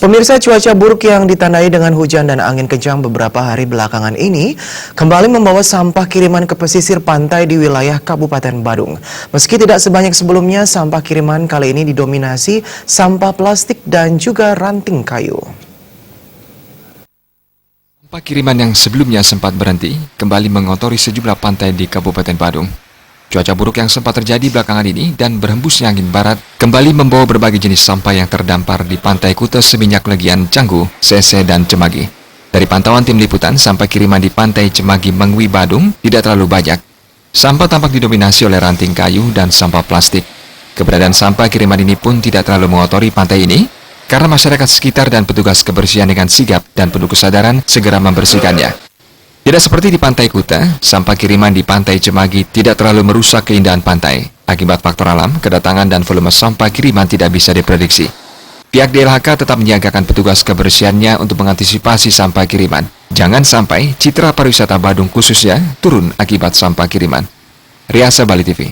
Pemirsa, cuaca buruk yang ditandai dengan hujan dan angin kencang beberapa hari belakangan ini kembali membawa sampah kiriman ke pesisir pantai di wilayah Kabupaten Badung. Meski tidak sebanyak sebelumnya, sampah kiriman kali ini didominasi sampah plastik dan juga ranting kayu. Sampah kiriman yang sebelumnya sempat berhenti kembali mengotori sejumlah pantai di Kabupaten Badung. Cuaca buruk yang sempat terjadi belakangan ini dan berhembusnya angin barat kembali membawa berbagai jenis sampah yang terdampar di Pantai Kuta Seminyak Legian, Canggu, Sese, dan Cemagi. Dari pantauan tim liputan, sampah kiriman di Pantai Cemagi, Mengwi, Badung tidak terlalu banyak. Sampah tampak didominasi oleh ranting kayu dan sampah plastik. Keberadaan sampah kiriman ini pun tidak terlalu mengotori pantai ini, karena masyarakat sekitar dan petugas kebersihan dengan sigap dan penuh kesadaran segera membersihkannya. Tidak seperti di Pantai Kuta, sampah kiriman di Pantai Cemagi tidak terlalu merusak keindahan pantai. Akibat faktor alam, kedatangan dan volume sampah kiriman tidak bisa diprediksi. Pihak DLHK tetap menyiagakan petugas kebersihannya untuk mengantisipasi sampah kiriman. Jangan sampai citra pariwisata Badung khususnya turun akibat sampah kiriman. Riasa Bali TV.